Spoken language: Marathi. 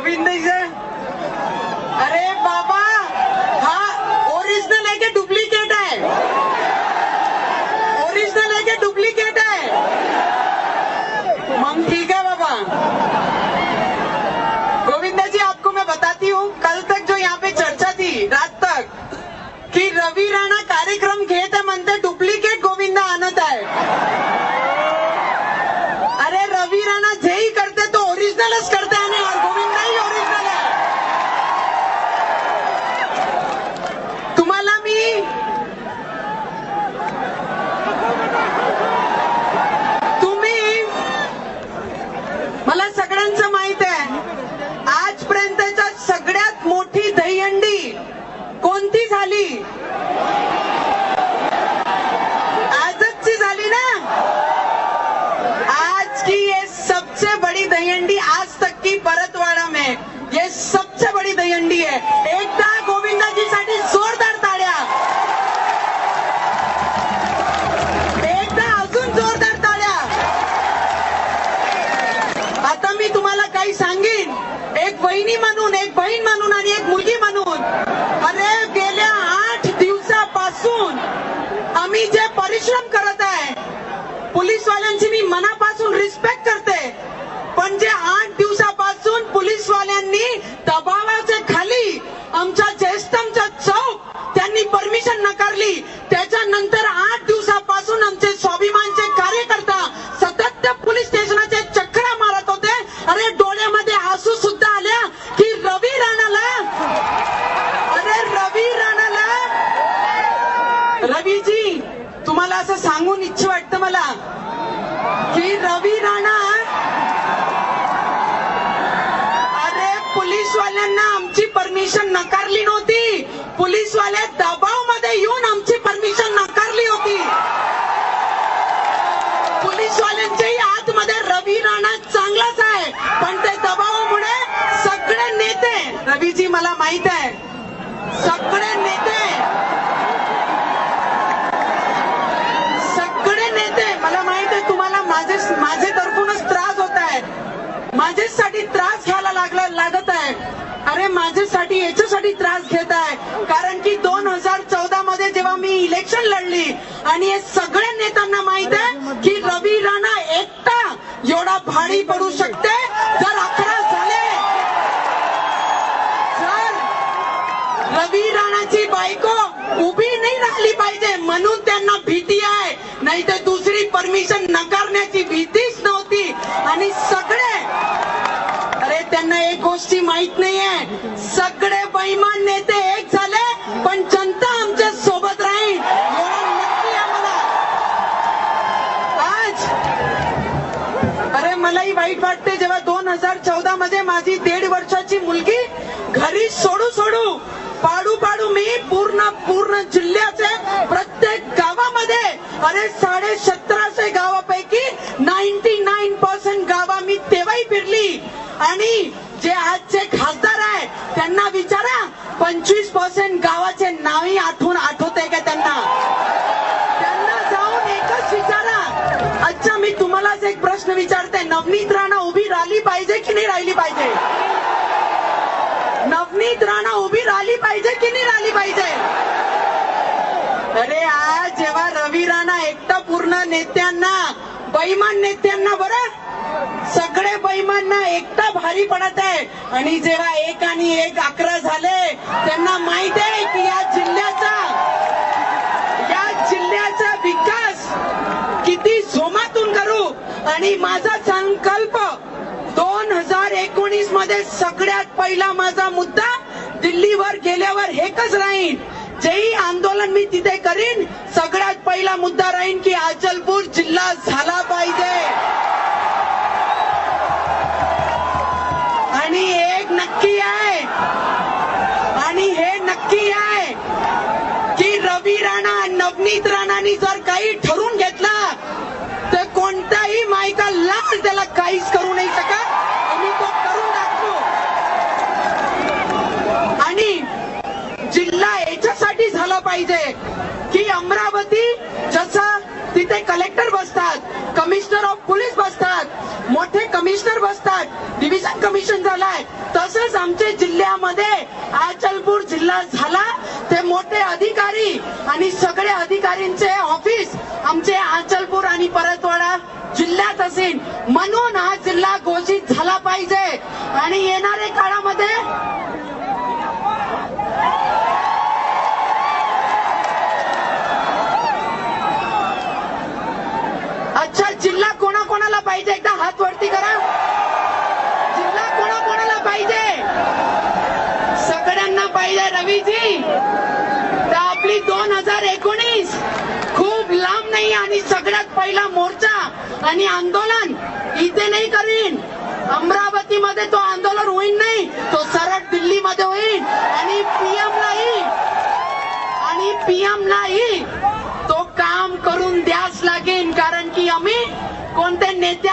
गोविंद से, अरे बाबा हा ओरिजिनल है कि डुप्लीकेट है? ओरिजिनल है कि डुप्लीकेट है? मग ठीक है बाबा। गोविंदा जी, आपको मैं बताती हूँ, कल तक जो यहाँ पे चर्चा थी रात तक कि रवि राणा कार्यक्रम घेत है म्हणते डुप्लीकेट गोविंदा आणत आहे। अरे रवि राणा जे ही करते तो ओरिजिनलच करते आणि गोविंदा ही ओरिजिनल आहे। तुम्हाला मी मला सगळ्यांचं माहित आहे, आजपर्यंतच्या सगळ्यात मोठी दहीहंडी कोणती झाली? आजची झाली ना। आज की ये सबसे बड़ी दहीहंडी आज तक की परतवाड़ा में, ये सबसे बड़ी दहीहंडी है। एकदा गोविंदा जी साठी जोरदार ताळ्या, एकदा अजून जोरदार ताळ्या। आता मी तुम्हाला काही सांगेन, एक वहिनी म्हणून, एक बहीण म्हणून आणि एक मुलगी म्हणून, अरे गेल्या 8 दिवसापासून आम्ही जे परिश्रम करत आहे, पोलीसवाल्यांची मी मनापासून रिस्पेक्ट करते, पण जे 8 दिवसापासून पोलीसवाल्यांनी दबावाच्या खाली आमच्या जयस्तंभचा चौक त्यांनी परमिशन नाकारली, त्याच्यानंतर 8 दिवसापासून आमचे स्वाभिमानचे कार्यकर्ता सतत त्या पोलीस स्टेशनचे चक्रा मारत होते। अरे डोळ्यामध्ये आंसू सुद्धा आल्या की रवि राणाला, अरे रवि राणाला, रवीजी तुम्हाला असं सांगून इच्छा वाटतं मला की रवि राणा, अरे पोलीसवाल्यांना आमची परमिशन नाकारली नव्हती, पोलीसवाले दबावमध्ये येऊन आमची परमिशन नाकारली होती। पोलीसवाल्यांच्याही आतमध्ये रवि राणा चांगलाच आहे, पण ते दबावामुळे सगळे नेते, रवीजी मला माहित आहे, सगळे नेते मला माहित आहे तुम्हाला माझे तर्फूनच त्रास होत आहे, माझ्यासाठी त्रास घ्यायला लागत आहे। अरे माझ्यासाठी याच्यासाठी त्रास घेत आहे कारण की 2014 मध्ये जेव्हा मी इलेक्शन लढली आणि हे सगळ्या नेत्यांना माहित आहे की रवि राणा एकटा एवढा भारी पडू शकते जर 11 झाले, जर रवि राणाची बायको उभी नाही राहिली पाहिजे म्हणून त्यांना भीती आहे, नाही तर दुसरी परमिशन नाकारण्याची भीतीच नव्हती। आणि सगळे, अरे त्यांना एक गोष्टी माहित नाहीये, सगळे बेईमान नेते एक झाले पण जनता आमच्या सोबत राहील एवढं नक्की आम्हाला। आज अरे मलाही वाईट वाटते जेव्हा 2014 मध्ये माझी 1.5 वर्षाची मुलगी घरी सोडू पाडू मी पूर्ण जिल्ह्याचे प्रत्येक गावामध्ये, अरे 1750 गावापैकी 99% गावा मी तेव्हाही फिरली। आणि जे आजचे खासदार आहे त्यांना विचारा, 25% गावाचे नावही आठवते का त्यांना जाऊन एकच विचारा। अच्छा मी तुम्हालाच एक प्रश्न विचारते, नवनीत राणा उभी राहिली पाहिजे की नाही राहिली पाहिजे? नवनीत राणा उभी राहिली पाहिजे की नाही राहिली पाहिजे? अरे आज जेव्हा रवि राणा एकटा पूर्ण नेत्यांना, बेईमान नेत्यांना, बरं सगळे बेईमांना एकटा भारी पडत आहे, आणि जेव्हा 1 आणि 1 11 झाले त्यांना माहित आहे की या जिल्ह्याचा विकास किती जोमातून करू। आणि माझा संकल्प 2019 मध्ये सगळ्यात पहिला माझा मुद्दा दिल्लीवर गेल्यावर एकच राहील, जेही आंदोलन मी तिथे करीन सगळ्यात पहिला मुद्दा राहील की अचलपूर जिल्हा झाला पाहिजे। आणि एक नक्की आहे, आणि हे नक्की आहे की रवि राणा, नवनीत राणांनी जर काही ठरवून घेतला तर कोणताही मायका लाल त्याला काहीच करू नाही शकत, आम्ही तो करून दाखवू। आणि जिल्हा याच्यासाठी झाला पाहिजे की अमरावती जसं तिथे कलेक्टर बसतात, कमिशनर ऑफ पोलीस बसतात, मोठे कमिशनर असतात डिव्हिजन कमिशन झालाय, तसंच आमच्या जिल्ह्यामध्ये अचलपूर जिल्हा झाला. ते मोठे अधिकारी आणि सगळे अधिकारींचे ऑफिस आमचे अचलपूर आणि परतवाडा जिल्ह्यात असेल, म्हणून हा जिल्हा घोषित झाला पाहिजे. आणि येणाऱ्या काळामध्ये अच्छा, जिल्हा कोणाकोणाला पाहिजे एकदा हात वरती करा. जिल्हा कोणाकोणाला पाहिजे? सगळ्यांना पाहिजे रवीजी. तर आपली 2019 खूप लांब नाही आणि सगळ्यात पहिला मोर्चा आणि आंदोलन इथे नाही करीन. अमरावतीमध्ये तो आंदोलन होईल नाही, तो सरळ दिल्लीमध्ये होईल आणि पीएमलाही तो काम करून द्यास लागेल. कारण की आम्ही कोणत्या नेत्या